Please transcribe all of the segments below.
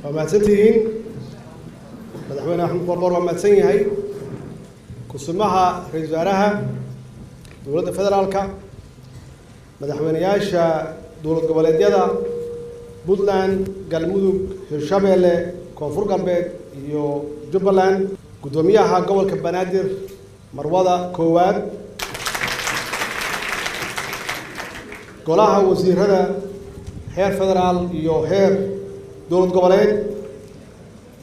ومعتنتين مدحونا أحمد بربر ومعتني هاي كسمها رئيس وزراء دولة فدرالكا مدحونا ياشا دولة goboleedyada Puntland Galmudug Hirshabelle Koonfur Galbeed iyo Jubbaland gudoomiyaha gobolka Banaadir Marwada Koowaad golaha wasiirada heer federaal iyo heer dowlad goboleed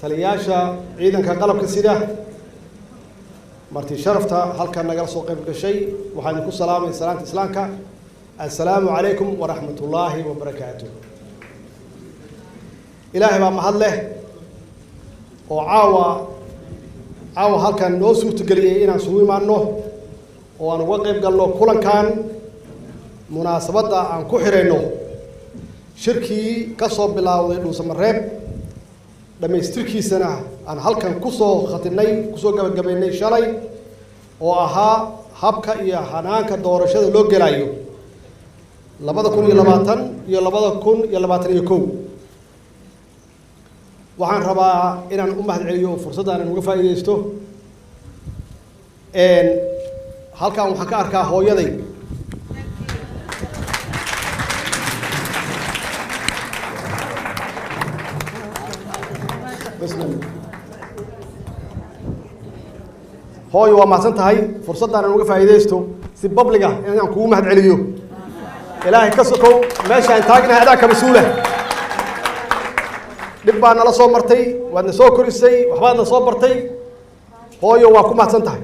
taliyaasha ciidanka qalabka sida marti sharafta halkan nagala soo qayb gashay waxaan ku salaamay salaanta islaamka assalaamu calaykum wa rahmatullaahi wa barakaatuh ilaahay baa mahad leh oo caawa halkan noo suurtageliyay inaan isugu imaanno oo aan uga qayb galno kulankan munaasabadda aan ku xirayno shirkii ka soo bilaawday dhuusamareeb dhamaystirkiisana aan halkan ku soo gabagabaynay shalay oo ahaa habka iyo hanaanka doorashada loo gelayo 2020 iyo 2021 waxaan rabaa inaan u mahad celiyo fursaddan aan uga faa'iideysto halkan waxaan ka arkaa hooyaday hooyo waa mahadsan tahay fursaddan aan uga faa'iideysto si public ah inaan kugu mahad celiyo ilaahay ka sokow meesha aan taagnahay adaa ka mas'uula dib baa nala soo martay waadna soo korisay waxbaadna soo bartay hooyo waa ku mahadsan tahay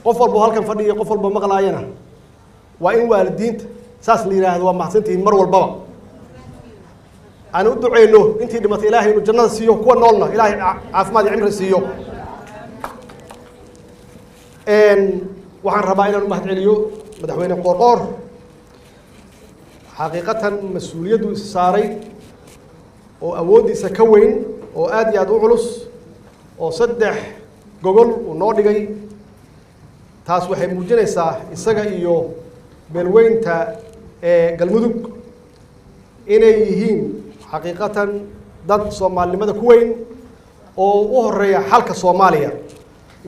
qof walba halkan fadhiyo qof walba maqlaayana waa in waalidiinta saas la yiraahdo waa mahadsantihiin mar walbaba aan u duceyno intii dhimatay ilaahay inuu jannada siiyo kuwa noolna ilaahay caafimaad iyo cimri siiyo waxaan rabaa inaan u mahad celiyo madaxweyne qoorqoor xaqiiqatan mas-uuliyaddu is saaray oo awooddiisa ka weyn oo aad iyo aad u culus oo 3 gogol uu noo dhigay taas waxay muujinaysaa isaga iyo beelweynta galmudug inay yihiin xaqiiqatan dad soomaalinimada ku weyn oo u horeeya xalka Soomaaliya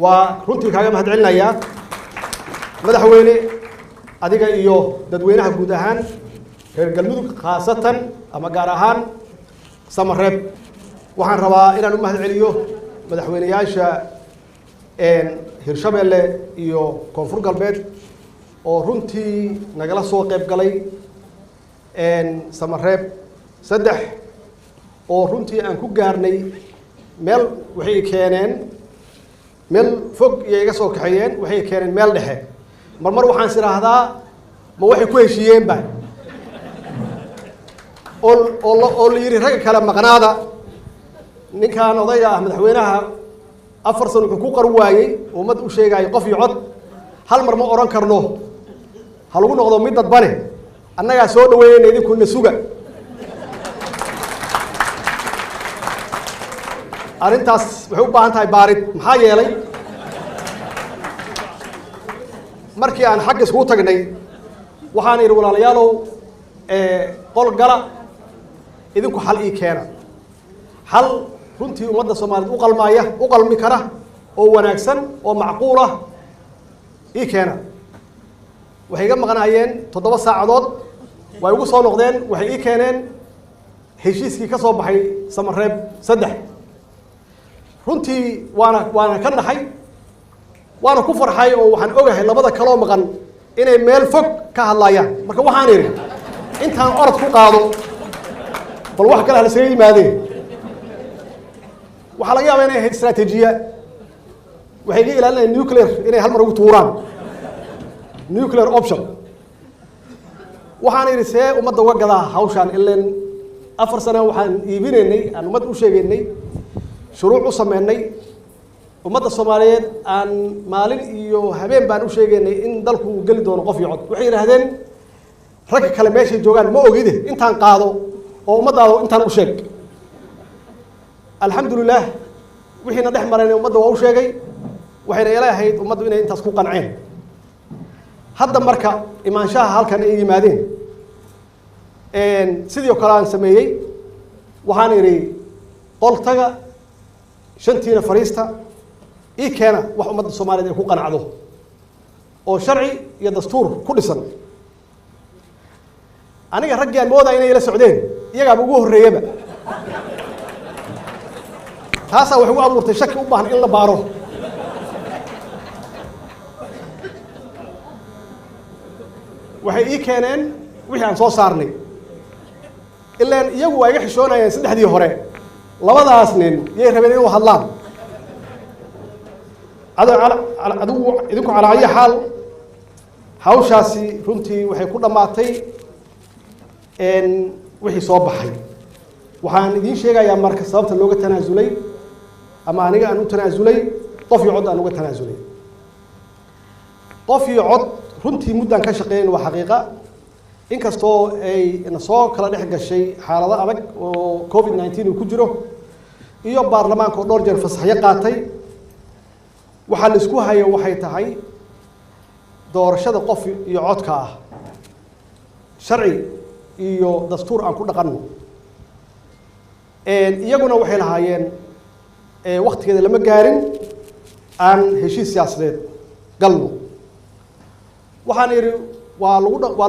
waa runtii kaaga mahad celinayaa madaxweyne adiga iyo dadweynaha guud ahaan reer galmudug khaasatan ama gaar ahaan Samareeb waxaan rabaa inaan u mahad celiyo madaxweynayaasha Hirshabelle iyo Koonfur Galbeed oo runtii nagala soo qayb galay Samareeb 3 oo runtii aan ku gaarnay meel waxay keeneen meel fog iyo iga soo kaxayeen waxay keeneen meel dhexe marmar waxaan siraahdaa ma waxay ku heshiiyeen ba oo la yiri rag kala maqnaada ninkan odayga ah madaxweynaha 4 sano wuxuu ku qar waayay ummad u sheegay qof iyo cod hal mar ma oran karno hal ugu noqdo mid dadbane annaga soo dhaweeyay idinku na suga arintaas waxay u baahan tahay baarid maxaa yeelay markii aan xaq isku tagnay waxaan yiri walaalayaalow qol gala idinku xal ii keena xal runtii ummadda Soomaaliyeed u qalmi kara oo wanaagsan oo macquul ah ii keena waxay iga maqnaayeen 7 saacadood way ugu soo noqdeen waxay ii keeneen heshiiskii ka soo baxay Samareeb 3 runtii waana ka naxay waana ku farxay oo waxaan ogahay labada kale oo maqan inay meel fog ka hadlayaan marka waxaan yiri intaan orod ku qaado bal wax kale la soo yimaadeen waxa laga yaabaa inay istaraatiijiya waxay ilaalinayaan nuclear inay hal mar ugu tuuraan nuclear option waxaan yiri see ummadda uga gadaa hawshan ileen 4 sano waxaan iibinaynay aan ummadda u sheegaynay shuruuc u sameynay ummadda Soomaaliyeed aan maalin iyo habeen baan u sheegaynay in dalku uu gali doono qof iyo cod waxay yiraahdeen rag kale meesha joogan ma ogide intaan qaado oo ummaddaada intaan u sheeg alxamdulillah wixina dhex marayna ummadda waa u sheegay waxayna ilaahayd ummaddu inay intaas ku qanceen hadda marka imaanshaha halkan ay yimaadeen sidoo kale aan sameeyay waxaan iri qoltaga shantiina fariista ii keena wax ummadda Soomaaliyeed ay ku qanacdo oo sharci iyo dastuur ku dhisan aniga raggaan moodaa inay la socdeen iyaga ugu horeeyaba taasa wax ugu abuurtay shaki u baahan in la baaro waxay ii keeneen wixii aan soo saarnay ilaan iyagu waa iga xishoonayeen saddexdii hore labadaas nin yay rabeen inay hadlaan idinku calaa ayi xaal hawshaasi runtii waxay ku dhammaatay wixii soo baxay waxaan idiin sheegayaa marka sababta looga tanaasulay ama aniga aan u tanaasulay qof iyo cod aan uga tanaasulay qof iyo cod runtii muddan ka shaqeeyeen waa xaqiiqa inkastoo ay soo kala dhex gashay xaalado adag oo COVID-19 uu ku jiro iyo baarlamaanka oo dhowr jeer fasaxyo qaatay waxa la isku hayo waxay tahay doorashada qof iyo codka ah sharci iyo dastuur aan ku dhaqanno iyaguna waxay lahaayeen waqtigeeda lama gaarin aan heshiis siyaasadeed galno waxaan iri waa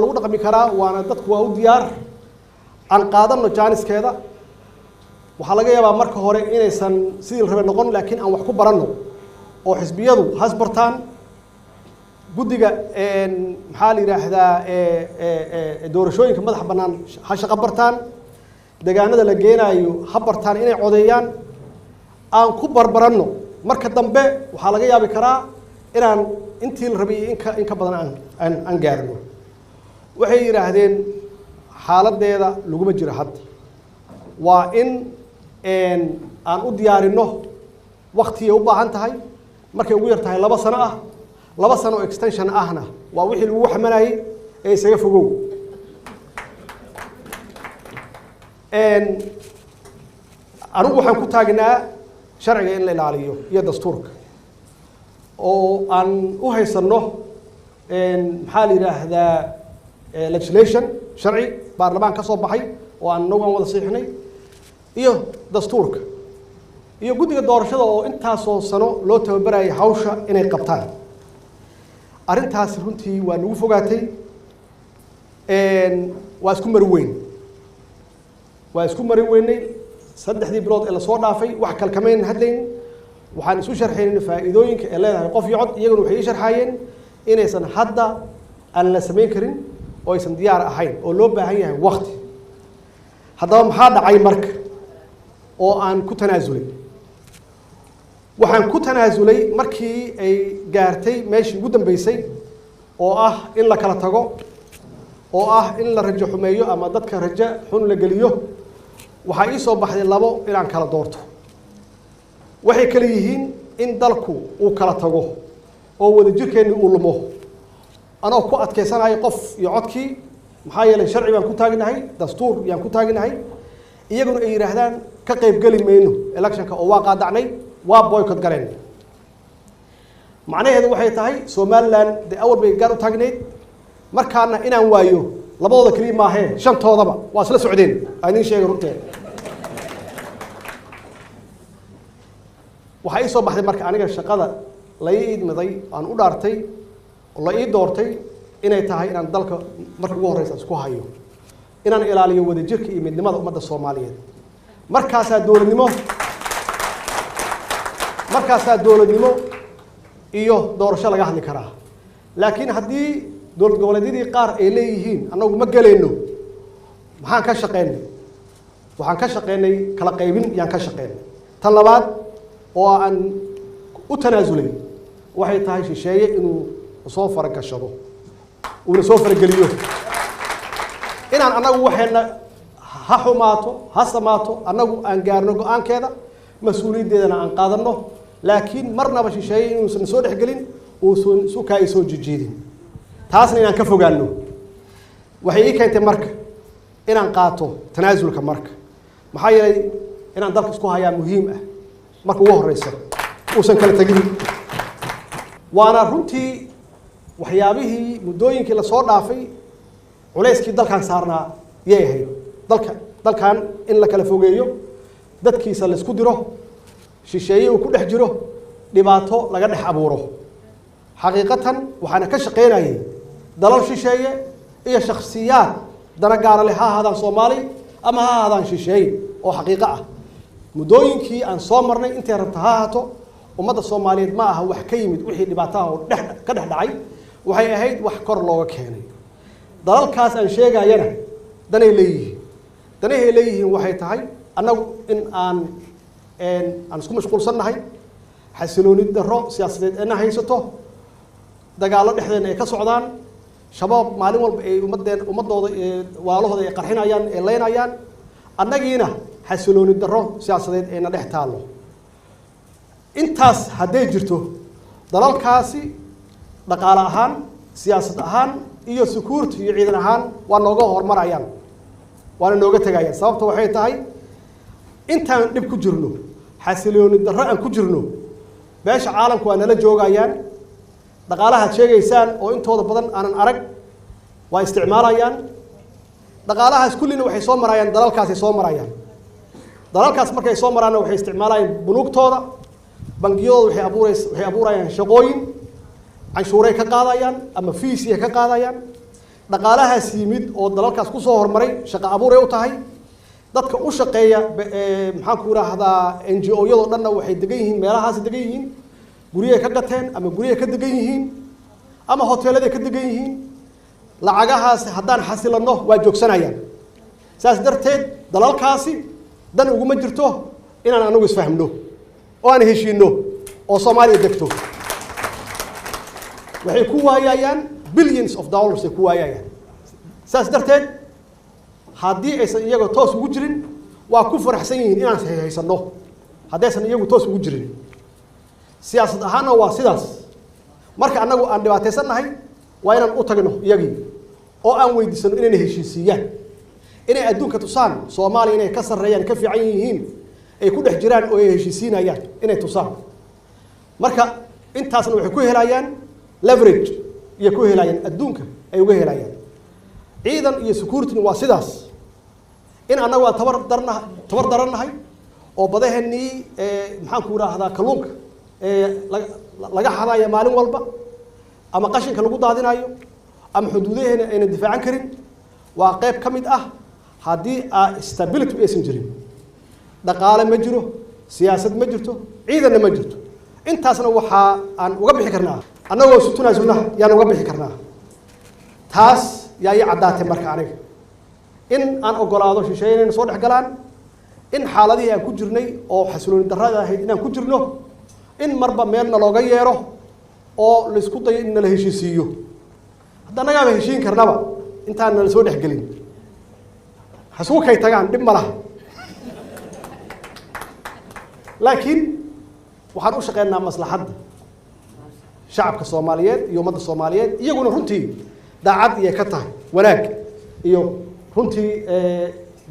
lagu dhaqmi karaa waana dadku waa u diyaar aan qaadano jaaniskeeda waxaa laga yaabaa marka hore inaysan sidii rabe noqon laakiin aan wax ku baranno oo xisbiyadu has bartaan guddiga maxaa la yiraahdaa doorashooyinka madax bannaan ha shaqo bartaan deegaanada la geenayo ha bartaan inay codeeyaan aan ku barbaranno marka dambe waxaa laga yaabi karaa inaan intii la rabay in ka badan aan gaarno waxay yiraahdeen xaaladeeda laguma jiro hadda waa in aan u diyaarino waqti ay u baahan tahay markay ugu yar tahay 2 sano ah 2 sano extension ahna waa wixii lagu xamalayay ee isaga fogow anigu waxaan ku taagnaa sharciga in la ilaaliyo iyo dastuurka oo aan u haysano maxaa la yiraahdaa legislation sharci baarlamaan ka soo baxay oo aan nagu wada saxiixnay iyo dastuurka iyo guddiga doorashada oo intaasoo sano loo tababarayay hawsha inay qabtaan arrintaas runtii waa nagu fogaatay waa isku mari weynay saddexdii bilood ee la soo dhaafay wax kale kamayn hadlayn waxaan isu sharxaynay faa'iidooyinka ee leedahay qof iyo cod iyaguna waxay ii sharxayeen inaysan hadda aan la samayn karin oo aysan diyaar ahayn oo loo baahan yahay waqti haddaba maxaa dhacay marka oo aan ku tanaasulay waxaan ku tanaasulay markii ay gaartay meeshii ugu dambeysay oo ah in la kala tago oo ah in la rajo xumeeyo ama dadka rajo xun la geliyo waxaa ii soo baxday labo inaan kala doorto waxay kala yihiin in dalku uu kala tago oo wadajirkeenni uu lumo anoo ku adkaysanayo qof iyo codkii maxaa yeelay sharci baan ku taagnahay dastuur yaan ku taagnahay iyaguna ay yiraahdaan ka qayb gali mayno electionka oo waa qaadacnay waa boycott galeen macnaheedu waxay tahay Somaliland de awal bay gaar u taagneed markaana inaan waayo labadooda kaliya ma ahayn shantoodaba waa isla socdeen aan sheegay runtii waxa ay soo baxday marka aniga shaqada la ii idmaday aan u dhaartay oo la ii doortay inay tahay inaan dalka markii ugu horeysa isku hayo inaan ilaaliyo wadajirka iyo midnimada ummadda Soomaaliyeed markaasaa dowladnimo iyo doorasho laga hadli karaa laakiin haddii dowlad goboleedyadii qaar ay leeyihiin anagu ma galayno maxaan ka shaqeynay waxaan ka shaqeynay kala qaybin yaan ka shaqeynay tan labaad oo aan u tanaasulay waxay tahay shisheeye inuu soo faragashado uu soo farageliyo inaan anagu waxayna ha xumaato ha samaato anagu aan gaarno go'aankeeda mas'uuliyaddeedana aan qaadano laakiin marnaba shisheeye inuu soo dhexgelin oo soo kaay soo jijiidin taasna inaan ka fogaano waxay ii keentay marka inaan qaato tanaasulka marka maxaa yeelay inaan dalka isku hayaa muhiim ah marka ugu horeysa uusan kala tagin waana runtii waxyaabihii muddooyinkii la soo dhaafay culayskii dalkan saarnaa يهي دل كان إن لك لفوقيو دتكي سلسكو ديرو شيشيه وكل حجره دباته لقد حبوره حقيقة وحنا كشقيناي دلال شيشيه هي شخصيات درجار لها هذا صومالي أما هذا شيشيه أو حقيقة مدوين كي أن صومرني أنت ربطها هاتو ومدى الصوماليين معها وحكيمة وحي دباتها كده دعي وحي هيد وحكر الله وكهني دلال كاس أن شيء جاينا دني ليه وحي تهاي أنا أن سكون مشغول صرنا هاي حسلوني الدرو سياسة أنا هاي سته دجالات إحنا كسعودان شباب معلوم ومدة والله هذا يقرحين أيان اللين أيان أنا جينا حسلوني الدرو سياسة أنا نحتاله إنتاس هدي جرتو دلال كاسي دجال أهان سياسة أهان إيو سكورت يعيدنا أهان ونوجه هرمر أيان ونوجه تجايا سبب توحيد هاي أنت نبي كجرنو حسلون الدراء كجرنو باش عالم كوانا لجوجايان دقالها شيء إنسان أو أنت هذا بدن أنا أرق واستعمالايان دقالها كلنا وحي صومرايان دلال كاس صومرايان دلال كاس مركي صومرانا وحي استعمالايان بنوك تودا بنجيو وحي أبورايان شقوين عن شوري كقاضيان أما فيسي كقاضيان دقالها سيميد أو دلال كاس كوسو مري شق أبوري وتهاي dadka u shaqeeya maxaan ku raahdaa NGO-yada dhanna waxay degan yihiin meelahaas degan yihiin guriye ka gateen ama guriye ka degan yihiin ama hoteelada ka degan yihiin lacagahaas haddaan xasilano waa joogsanayaan saas darteed dalalkaasi dan ugu ma jirto inaan anagu isfahmno oo aan heshiino oo Soomaaliya degto waxay ku waayayaan billions of dollars ku waayayaan saas darteed haddii aysan iyaga toos ugu jirin waa ku faraxsan yihiin inaan haysano haddaysan iyagu toos ugu jirin siyaasad ahaana waa sidaas marka anagu aan dhibaataysanahay waa inaan u tagno iyagii oo aan weydiisano inay heshiisiyaan inay adduunka tusaan Soomaaliya inay ka sareeyaan ka fiican yihiin ay ku dhex jiraan oo ay heshiisinayaan inay tusaan marka intaasna waxay ku helayaan leverage iyo ku helayaan adduunka ay uga helayaan ciidan iyo security waa sidaas in anagu waa tabar daranahay oo badahani maxaan ku raahdaa kalluunka laga xadayo maalin walba ama qashinka lagu daadinayo ama xuduudaheena ayna difaacan karin waa qayb kamid ah hadii stability aysan jirin dhaqaale ma jiro siyaasad ma jirto ciidanna ma jirto intaasna waxa aan uga bixi karnaa anagoo sutunaasuna yaan uga bixi karnaa taas yaa cadaatay marka aniga in aan ogolaado shisheeyeen soo dhex galaan in xaaladii aan ku jirnay oo xasilooni darrada ahayd inaan ku jirno in marba meelna looga yeero oo la isku dayo in la heshiisiyo haddana naga heshiin karnaba intaan la soo dhex galin hasuukay tagaan dib malaha laakiin waxaan u shaqeynaa maslaxadda shacabka Soomaaliyeed iyo ummadda Soomaaliyeed iyaguna runtii daacad iyo ka tahay wanaag iyo runtii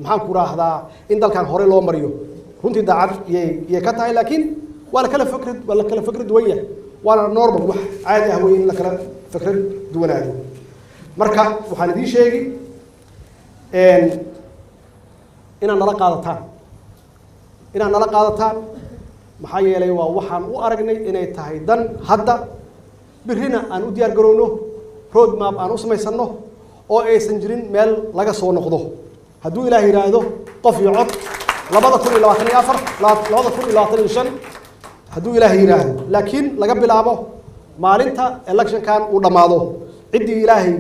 maxaan ku raahdaa in dalkan hore loo mariyo runtii daacad iyo ka tahay laakiin wala kala fikrad duwaya wala normal wax caadi ah weyn la kala fikrad duwanaado marka waxaan idin sheegi inaan nala qaadataan maxaa yeelay waa waxaan u aragnay inay tahay dan hadda birina aan u diyaar garowno road map aan u samaysano oo aysan jirin meel laga soo noqdo hadduu ilaahay yiraahdo qof iyo cod 2024 hadduu ilaahay yiraahdo laakiin laga bilaabo maalinta election kan uu dhamaado cidii ilaahay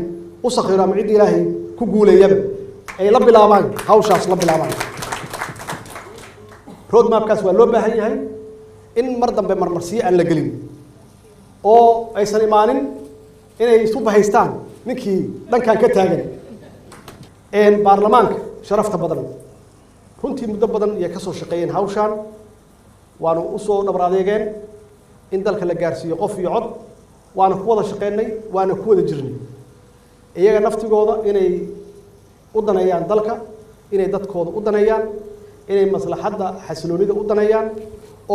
u sakhiro ama cidii ilaahay ku guuleeyaba ay la bilaabaan hawshaas la bilaabaan road map kaas waa loo baahan yahay in mar dambe marmarsiyo aan la gelin oo aysan imaanin inay isu bahaystaan ninkii dhankan ka taagan baarlamaanka sharafta badan runtii muddo badan iyo ka soo shaqeeyeen hawshan waanu u soo dhabradeegeen in dalka la gaarsiiyo qof iyo cod waana ku wada shaqeynay waana ku wada jirnay iyaga naftigooda inay u daneeyaan dalka inay dadkooda u daneeyaan inay maslaxadda xasiloonida u daneeyaan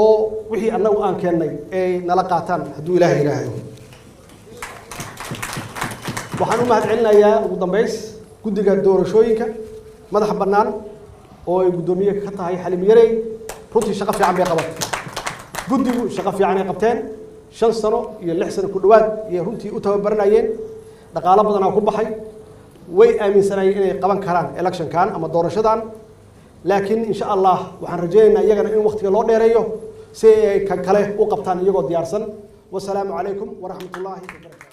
oo wixii annagu aan keennay ay nala qaataan hadduu ilaahay yiraahdo waxaan u mahadcelinayaa ugu dambeys guddiga doorashooyinka madax bannaan oo ay guddoomiye ka tahay Xaliim Yarey runtii shaqo fiican bay qabatay guddigu shaqo fiican ay qabteen 5 sano iyo 6 sano ku dhawaad iyo runtii u tababaranayeen dhaqaale badan oo ku baxay way aaminsanayeen inay qaban karaan election kan ama doorashadan laakiin insha Allah waxaan rajaynaynaa iyagana in waqtiga loo dheereeyo si ay kan kale u qabtaan iyagoo diyaarsan wassalaamu calaykum wa rahmatullaahi wa barakaatuh